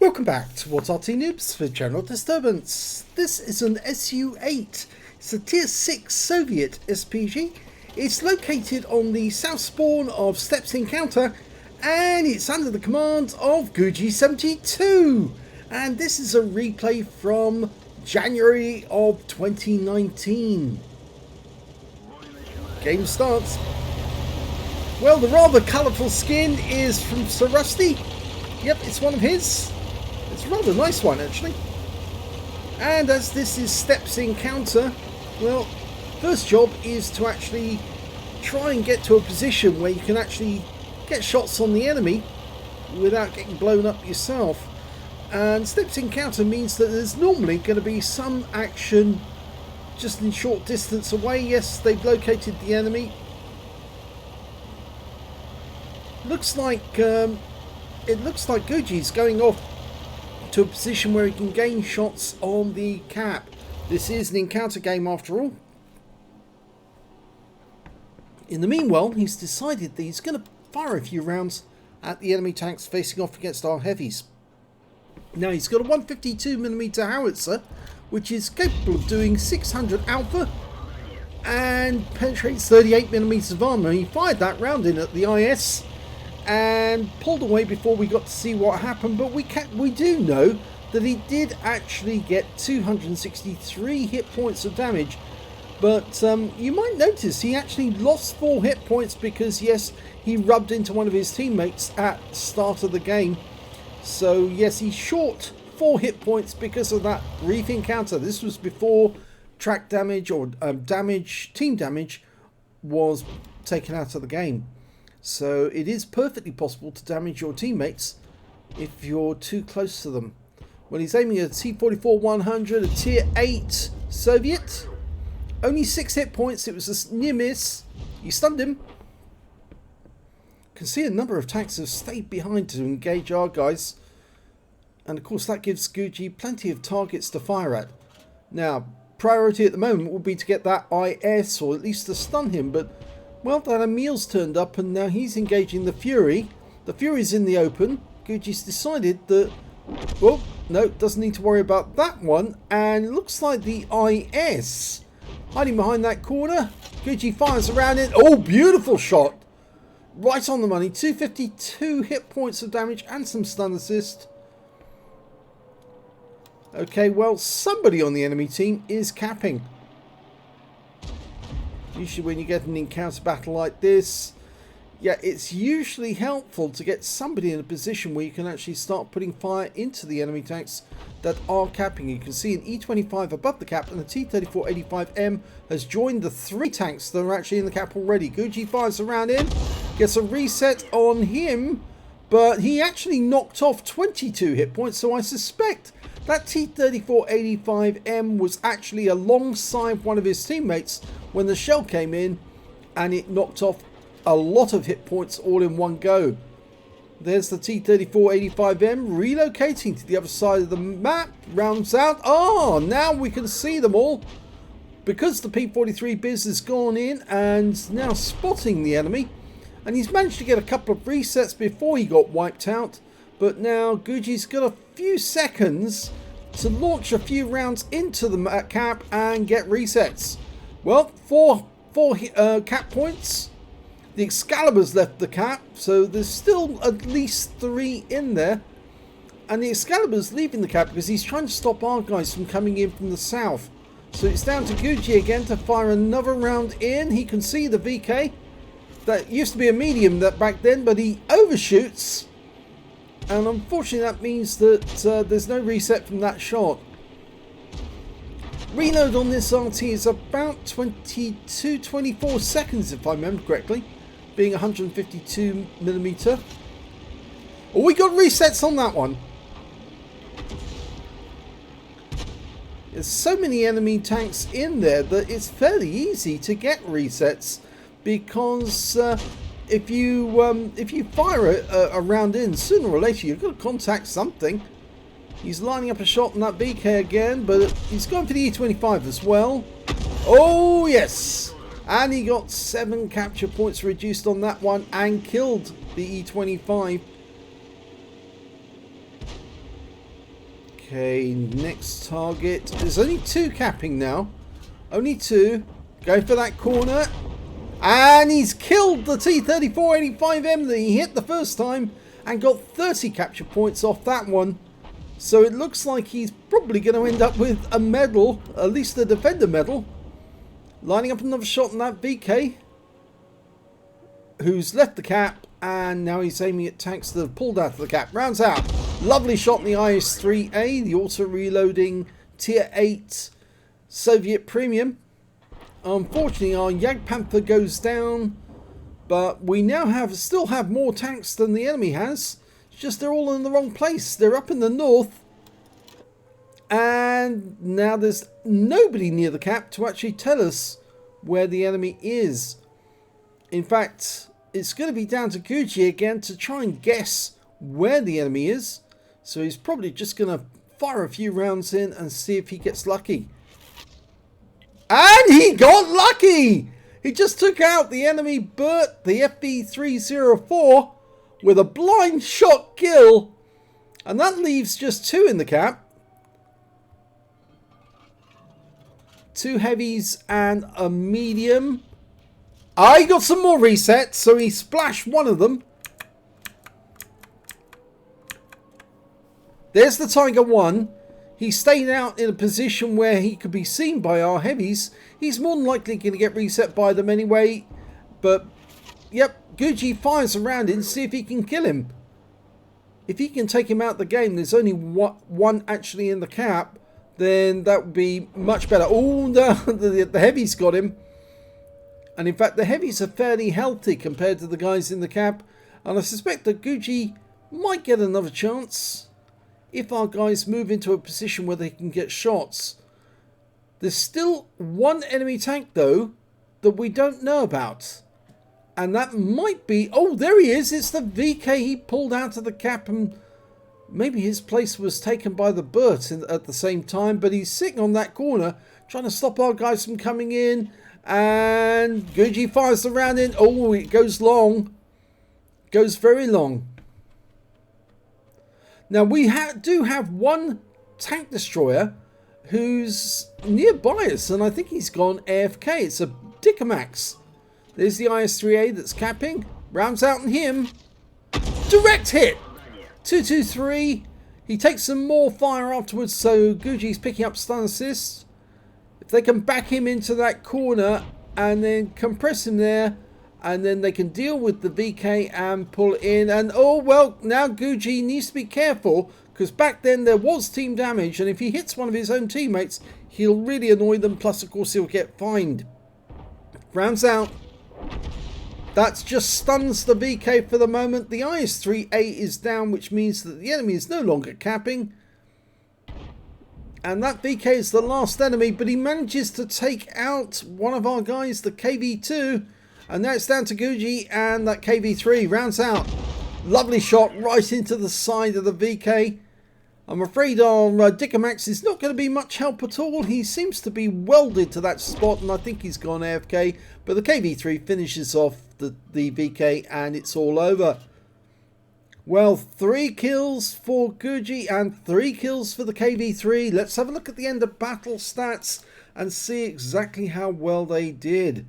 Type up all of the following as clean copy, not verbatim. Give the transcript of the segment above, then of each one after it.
Welcome back to What's Arty Noobs for General Disturbance. This is an SU-8. It's a Tier 6 Soviet SPG. It's located on the south spawn of Steps Encounter, and it's under the command of Guji72. And this is a replay from January of 2019. Game starts. Well, the rather colourful skin is from Sir Rusty. Yep, it's one of his. It's a rather nice one, actually. And as this is Steps Encounter, well, first job is to actually try and get to a position where you can actually get shots on the enemy without getting blown up yourself. And Steps Encounter means that there's normally going to be some action just in short distance away. Yes, they've located the enemy. Looks like Guji's going off to a position where he can gain shots on the cap. This is an encounter game after all. In the meanwhile, he's decided that he's going to fire a few rounds at the enemy tanks facing off against our heavies. Now he's got a 152mm howitzer, which is capable of doing 600 alpha and penetrates 38mm of armor. He fired that round in at the IS and pulled away before we got to see what happened, but we do know that he did actually get 263 hit points of damage. But you might notice he actually lost 4 hit points because, yes, he rubbed into one of his teammates at the start of the game. So yes, he's short 4 hit points because of that brief encounter. This was before track damage or team damage was taken out of the game. So it is perfectly possible to damage your teammates if you're too close to them. Well, he's aiming at a T-44-100, a Tier 8 Soviet. Only 6 hit points. It was a near miss. You stunned him. You can see a number of tanks have stayed behind to engage our guys. And of course that gives Guji plenty of targets to fire at. Now, priority at the moment will be to get that IS, or at least to stun him. But, well, that Emil's turned up and now he's engaging the Fury. The Fury's in the open. Guji's decided that, well, no, doesn't need to worry about that one. And it looks like the IS hiding behind that corner. Guji fires around it. Oh, beautiful shot. Right on the money. 252 hit points of damage and some stun assist. Okay, well, somebody on the enemy team is capping. Usually when you get an encounter battle like this, yeah, it's usually helpful to get somebody in a position where you can actually start putting fire into the enemy tanks that are capping. You can see an E25 above the cap, and the T-34-85M has joined the 3 tanks that are actually in the cap already. Guji fires around in, gets a reset on him, but he actually knocked off 22 hit points, so I suspect that T-34-85M was actually alongside one of his teammates when the shell came in, and it knocked off a lot of hit points all in one go. There's the T-34-85M relocating to the other side of the map, rounds out. Oh, now we can see them all because the P-43 Biz has gone in and now spotting the enemy, and he's managed to get a couple of resets before he got wiped out. But now Guji's got a few seconds to launch a few rounds into the cap and get resets. Well, four cap points. The Excalibur's left the cap, so there's still at least 3 in there. And the Excalibur's leaving the cap because he's trying to stop our guys from coming in from the south. So it's down to Guji again to fire another round in. He can see the VK. That used to be a medium that back then, but he overshoots. And unfortunately that means that there's no reset from that shot. Reload on this RT is about 24 seconds if I remember correctly, being 152mm. Oh, we got resets on that one. There's so many enemy tanks in there that it's fairly easy to get resets, because if you fire a round in, sooner or later you're going to contact something. He's lining up a shot on that BK again, but he's going for the E25 as well. Oh yes, and he got 7 capture points reduced on that one and killed the E25. Okay, next target. There's only 2 capping now. Only 2. Going for that corner. And he's killed the T-3485M that he hit the first time and got 30 capture points off that one. So it looks like he's probably going to end up with a medal, at least a defender medal. Lining up another shot on that VK, who's left the cap, and now he's aiming at tanks that have pulled out of the cap. Rounds out. Lovely shot in the IS-3A, the auto-reloading Tier 8 Soviet Premium. Unfortunately, our Jagdpanther goes down, but we now still have more tanks than the enemy has. It's just they're all in the wrong place. They're up in the north, and now there's nobody near the cap to actually tell us where the enemy is. In fact, it's going to be down to Gucci again to try and guess where the enemy is. So he's probably just going to fire a few rounds in and see if he gets lucky. And he got lucky! He just took out the enemy Burt, the FB304, with a blind shot kill. And that leaves just 2 in the cap. 2 heavies and a medium. I got some more resets, so he splashed one of them. There's the Tiger 1. He stayed out in a position where he could be seen by our heavies. He's more than likely going to get reset by them anyway. But, yep, Gucci fires around him to see if he can kill him. If he can take him out the game, there's only one actually in the cap, then that would be much better. Oh, no, the heavies got him. And in fact, the heavies are fairly healthy compared to the guys in the cap. And I suspect that Gucci might get another chance if our guys move into a position where they can get shots. There's still 1 enemy tank, though, that we don't know about. And that might be... Oh, there he is. It's the VK he pulled out of the cap, and maybe his place was taken by the Burt at the same time. But he's sitting on that corner, trying to stop our guys from coming in. And Gucci fires the round in. Oh, it goes long. Goes very long. Now, we do have 1 tank destroyer who's nearby us, and I think he's gone AFK. It's a Dicamax. There's the IS-3A that's capping. Rounds out on him. Direct hit. 223. He takes some more fire afterwards, so Gucci's picking up stun assists. If they can back him into that corner and then compress him there, and then they can deal with the VK and pull in. And oh, well, now Gucci needs to be careful, because back then there was team damage, and if he hits one of his own teammates, he'll really annoy them. Plus, of course, he'll get fined. Rounds out. That just stuns the VK for the moment. The IS-3A is down, which means that the enemy is no longer capping. And that VK is the last enemy, but he manages to take out one of our guys, the KV-2. And now it's down to Gucci and that KV-3. Rounds out. Lovely shot right into the side of the VK. I'm afraid our Dicamax is not going to be much help at all. He seems to be welded to that spot, and I think he's gone AFK. But the KV-3 finishes off the VK, and it's all over. Well, 3 kills for Gucci and 3 kills for the KV-3. Let's have a look at the end of battle stats and see exactly how well they did.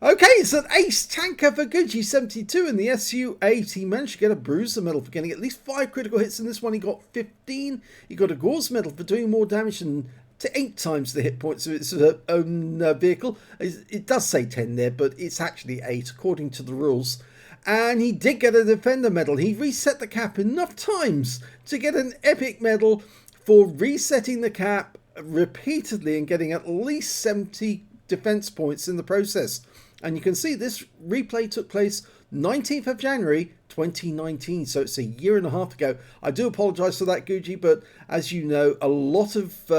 Okay, it's an ace tanker for Gucci, 72 in the SU-8. He managed to get a bruiser medal for getting at least 5 critical hits in this one. He got 15. He got a Gore's medal for doing more damage than to 8 times the hit points of its own vehicle. It does say 10 there, but it's actually 8 according to the rules. And he did get a defender medal. He reset the cap enough times to get an epic medal for resetting the cap repeatedly and getting at least 70 defense points in the process. And you can see this replay took place 19th of January 2019, so it's a year and a half ago. I do apologise for that, Gucci, but as you know, a lot of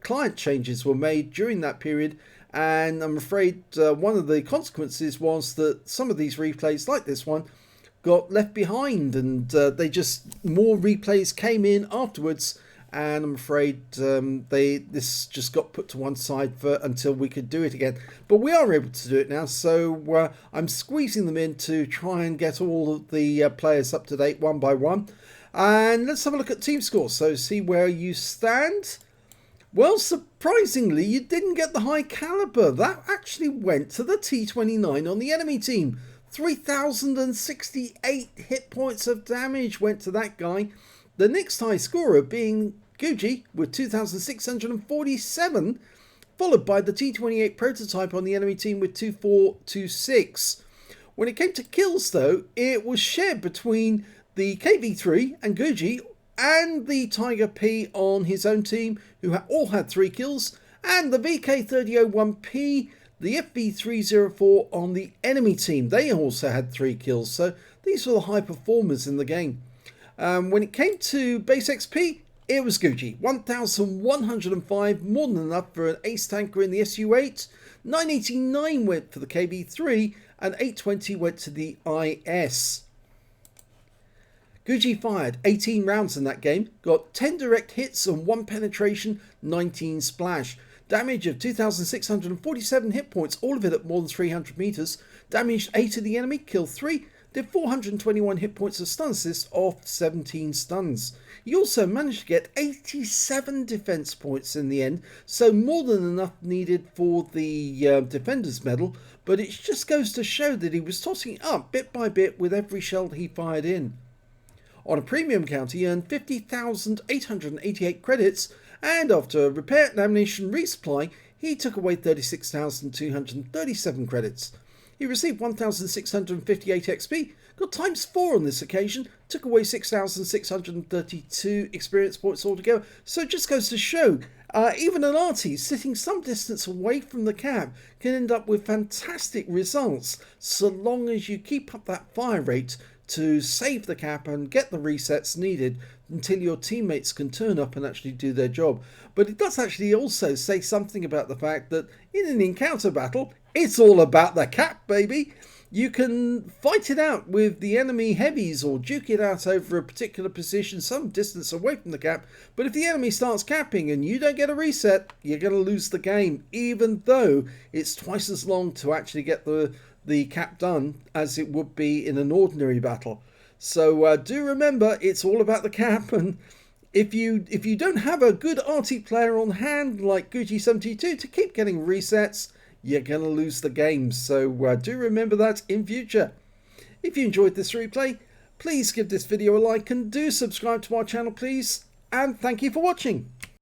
client changes were made during that period, and I'm afraid one of the consequences was that some of these replays, like this one, got left behind, and more replays came in afterwards. And I'm afraid this just got put to one side until we could do it again. But we are able to do it now, so I'm squeezing them in to try and get all of the players up to date one by one. And let's have a look at team score. So see where you stand. Well, surprisingly, you didn't get the high caliber. That actually went to the T29 on the enemy team. 3,068 hit points of damage went to that guy. The next high scorer being Gucci with 2,647, followed by the T28 prototype on the enemy team with 2,426. When it came to kills, though, it was shared between the KV3 and Gucci and the Tiger P on his own team, who all had 3 kills, and the VK3001P, the FV304 on the enemy team. They also had 3 kills, so these were the high performers in the game. When it came to base XP, it was Gucci. 1,105, more than enough for an ace tanker in the SU-8. 989 went for the KV3, and 820 went to the IS. Gucci fired 18 rounds in that game, got 10 direct hits and 1 penetration, 19 splash. Damage of 2,647 hit points, all of it at more than 300 meters. Damaged 8 of the enemy, killed 3, did 421 hit points of stun assist off 17 stuns. He also managed to get 87 defense points in the end, so more than enough needed for the Defender's Medal, but it just goes to show that he was tossing it up bit by bit with every shell he fired in. On a premium count, he earned 50,888 credits, and after repair and ammunition resupply, he took away 36,237 credits. He received 1,658 XP, got ×4 on this occasion, took away 6,632 experience points altogether. So it just goes to show, even an Arty sitting some distance away from the cap can end up with fantastic results, so long as you keep up that fire rate to save the cap and get the resets needed until your teammates can turn up and actually do their job. But it does actually also say something about the fact that in an encounter battle, it's all about the cap, baby. You can fight it out with the enemy heavies or duke it out over a particular position some distance away from the cap, but if the enemy starts capping and you don't get a reset, you're going to lose the game, even though it's twice as long to actually get the cap done as it would be in an ordinary battle. So do remember, it's all about the cap, and if you don't have a good Arty player on hand like Gucci72 to keep getting resets, you're going to lose the game. So do remember that in future. If you enjoyed this replay, please give this video a like and do subscribe to our channel, please. And thank you for watching.